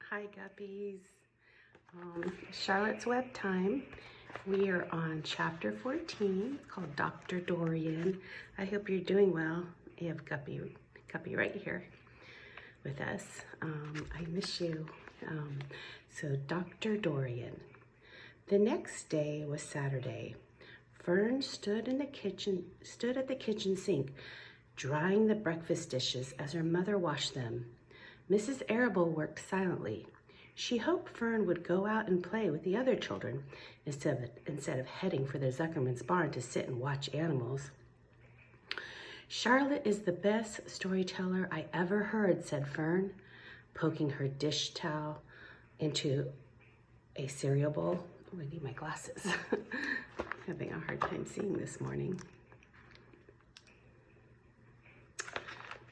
Hi guppies. Charlotte's Web time. We are on chapter 14 called Dr. Dorian. I hope you're doing well. You have Guppy right here with us. I miss you. So Dr. Dorian. The next day was Saturday. Fern stood at the kitchen sink, drying the breakfast dishes as her mother washed them. Mrs. Arable worked silently. She hoped Fern would go out and play with the other children instead of heading for the Zuckerman's barn to sit and watch animals. "Charlotte is the best storyteller I ever heard," said Fern, poking her dish towel into a cereal bowl. Oh, I need my glasses. Having a hard time seeing this morning.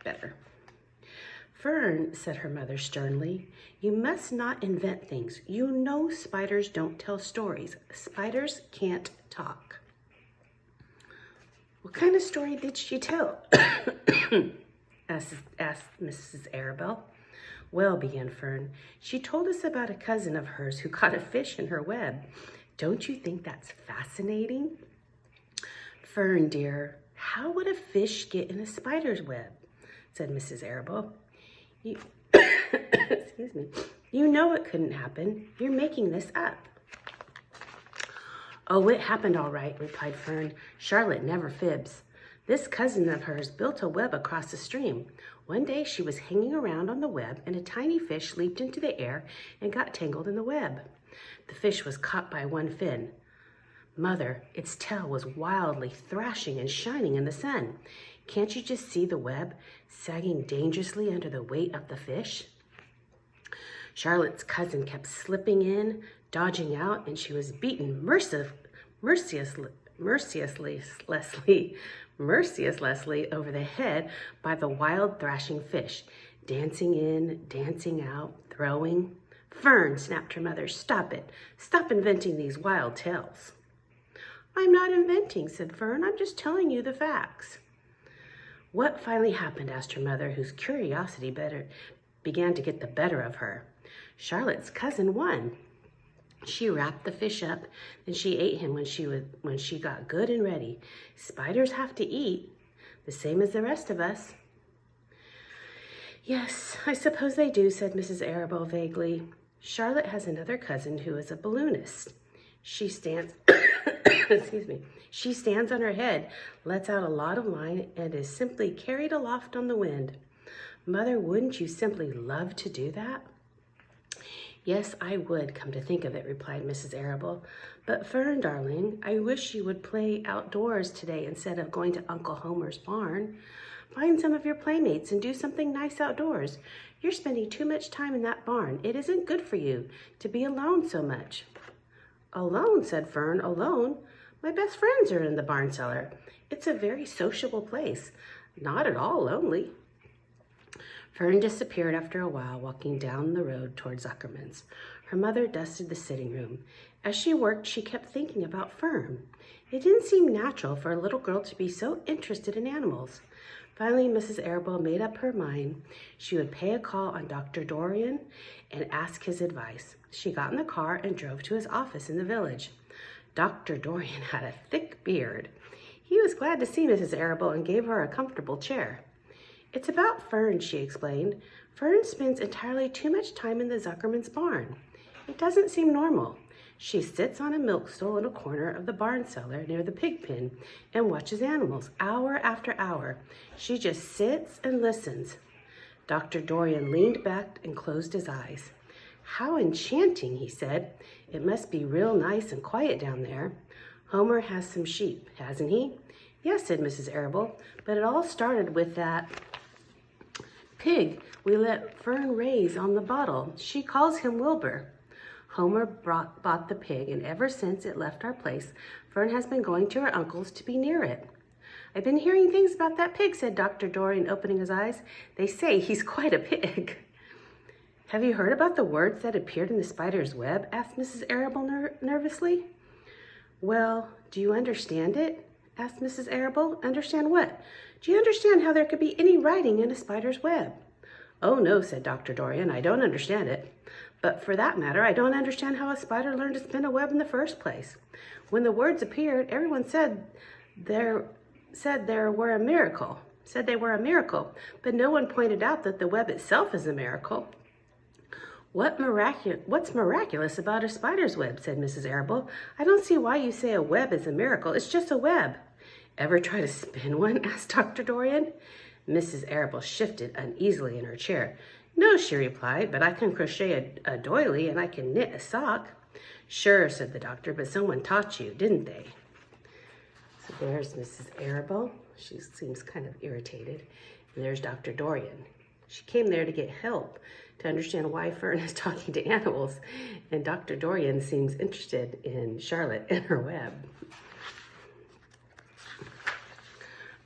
Better. "Fern," said her mother sternly, "you must not invent things. You know spiders don't tell stories. Spiders can't talk." "What kind of story did she tell?" asked Mrs. Arable. "Well," began Fern, "she told us about a cousin of hers who caught a fish in her web. Don't you think that's fascinating?" "Fern, dear, how would a fish get in a spider's web?" said Mrs. Arable. Excuse me. "You know it couldn't happen. You're making this up." "Oh, it happened all right," replied Fern. "Charlotte never fibs. This cousin of hers built a web across the stream. One day she was hanging around on the web and a tiny fish leaped into the air and got tangled in the web. The fish was caught by one fin. Mother, its tail was wildly thrashing and shining in the sun. Can't you just see the web sagging dangerously under the weight of the fish? Charlotte's cousin kept slipping in, dodging out, and she was beaten mercilessly over the head by the wild thrashing fish, dancing in, dancing out, throwing. Fern," snapped her mother, "stop it. Stop inventing these wild tales." "I'm not inventing," said Fern. "I'm just telling you the facts." "What finally happened?" asked her mother, whose curiosity began to get the better of her. "Charlotte's cousin won. She wrapped the fish up, then she ate him when she got good and ready. Spiders have to eat, the same as the rest of us." "Yes, I suppose they do," said Mrs. Arable vaguely. "Charlotte has another cousin who is a balloonist. She stands She stands on her head, lets out a lot of line, and is simply carried aloft on the wind. Mother, wouldn't you simply love to do that?" "Yes, I would, come to think of it," replied Mrs. Arable. "But Fern, darling, I wish you would play outdoors today instead of going to Uncle Homer's barn. Find some of your playmates and do something nice outdoors. You're spending too much time in that barn. It isn't good for you to be alone so much." "Alone," said Fern. "Alone? My best friends are in the barn cellar. It's a very sociable place. Not at all lonely." Fern disappeared after a while, walking down the road toward Zuckerman's. Her mother dusted the sitting room. As she worked, she kept thinking about Fern. It didn't seem natural for a little girl to be so interested in animals. Finally, Mrs. Arable made up her mind she would pay a call on Dr. Dorian and ask his advice. She got in the car and drove to his office in the village. Dr. Dorian had a thick beard. He was glad to see Mrs. Arable and gave her a comfortable chair. "It's about Fern," she explained. "Fern spends entirely too much time in the Zuckerman's barn. It doesn't seem normal. She sits on a milk stool in a corner of the barn cellar near the pig pen and watches animals hour after hour. She just sits and listens." Dr. Dorian leaned back and closed his eyes. "How enchanting," he said. "It must be real nice and quiet down there. Homer has some sheep, hasn't he?" "Yes," said Mrs. Arable, "but it all started with that pig we let Fern raise on the bottle. She calls him Wilbur. Homer bought the pig, and ever since it left our place, Fern has been going to her uncle's to be near it." "I've been hearing things about that pig," said Dr. Dorian, opening his eyes. "They say he's quite a pig." "Have you heard about the words that appeared in the spider's web?" asked Mrs. Arable nervously. "Well, do you understand it?" asked Mrs. Arable. "Understand what? Do you understand how there could be any writing in a spider's web?" "Oh no," said Dr. Dorian, "I don't understand it. But for that matter, I don't understand how a spider learned to spin a web in the first place. When the words appeared, everyone said they were a miracle, but no one pointed out that the web itself is a miracle." What's miraculous about a spider's web?" said Mrs. Arable. "I don't see why you say a web is a miracle. It's just a web." "Ever try to spin one?" asked Dr. Dorian. Mrs. Arable shifted uneasily in her chair. "No," she replied, "but I can crochet a doily and I can knit a sock." "Sure," said the doctor, "but someone taught you, didn't they?" So there's Mrs. Arable. She seems kind of irritated. And there's Dr. Dorian. She came there to get help, to understand why Fern is talking to animals. And Dr. Dorian seems interested in Charlotte and her web.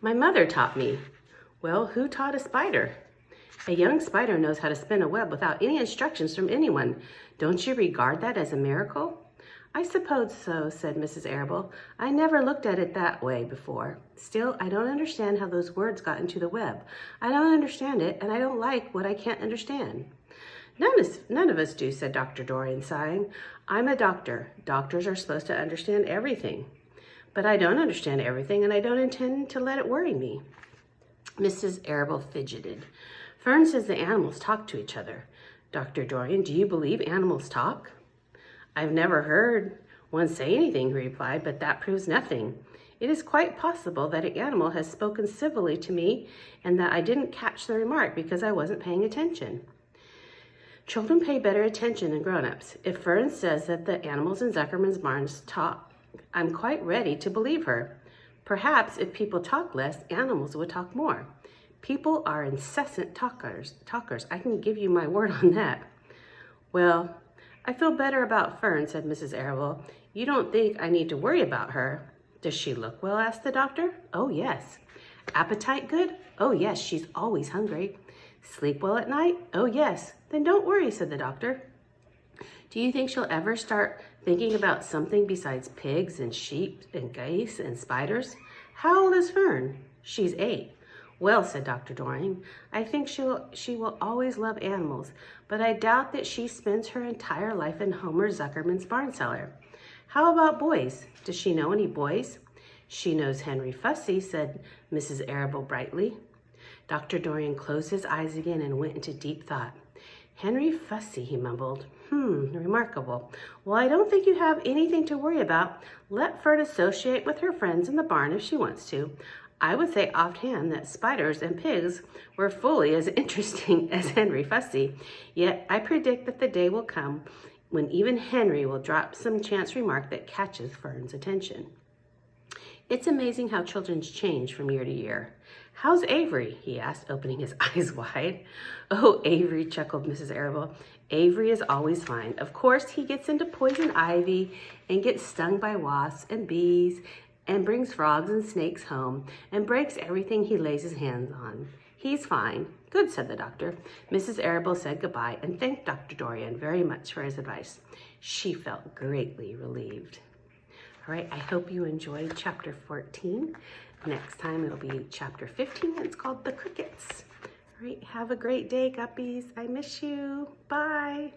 "My mother taught me." "Well, who taught a spider?" "A young spider knows how to spin a web without any instructions from anyone. Don't you regard that as a miracle?" "I suppose so," said Mrs. Arable. "I never looked at it that way before. Still, I don't understand how those words got into the web. I don't understand it, and I don't like what I can't understand." None of us do," said Dr. Dorian, sighing. "I'm a doctor. Doctors are supposed to understand everything. But I don't understand everything, and I don't intend to let it worry me." Mrs. Arable fidgeted. "Fern says the animals talk to each other. Dr. Dorian, do you believe animals talk?" "I've never heard one say anything," he replied, "but that proves nothing. It is quite possible that an animal has spoken civilly to me and that I didn't catch the remark because I wasn't paying attention." Children pay better attention than grown-ups. If Fern says that the animals in Zuckerman's barns talk, I'm quite ready to believe her. Perhaps if people talk less, animals would talk more. People are incessant talkers. I can give you my word on that. "Well, I feel better about Fern," said Mrs. Arable. "You don't think I need to worry about her?" "Does she look well?" asked the doctor. "Oh, yes." "Appetite good?" "Oh, yes, she's always hungry." "Sleep well at night?" "Oh, yes." "Then don't worry," said the doctor. "Do you think she'll ever start thinking about something besides pigs and sheep and geese and spiders?" "How old is Fern?" "She's 8. "Well," said Dr. Dorian, "I think she will always love animals, but I doubt that she spends her entire life in Homer Zuckerman's barn cellar." "How about boys? Does she know any boys?" "She knows Henry Fussy," said Mrs. Arable brightly. Dr. Dorian closed his eyes again and went into deep thought. "Henry Fussy," he mumbled. Remarkable. Well, I don't think you have anything to worry about. Let Fern associate with her friends in the barn if she wants to. I would say offhand that spiders and pigs were fully as interesting as Henry Fussy. Yet I predict that the day will come when even Henry will drop some chance remark that catches Fern's attention. It's amazing how children change from year to year. "How's Avery?" he asked, opening his eyes wide. "Oh, Avery," chuckled Mrs. Arable. "Avery is always fine. Of course, he gets into poison ivy and gets stung by wasps and bees and brings frogs and snakes home and breaks everything he lays his hands on. He's fine." "Good," said the doctor. Mrs. Arable said goodbye and thanked Dr. Dorian very much for his advice. She felt greatly relieved. All right, I hope you enjoyed chapter 14. Next time it'll be chapter 15, and it's called The Crickets. All right, have a great day, guppies. I miss you. Bye.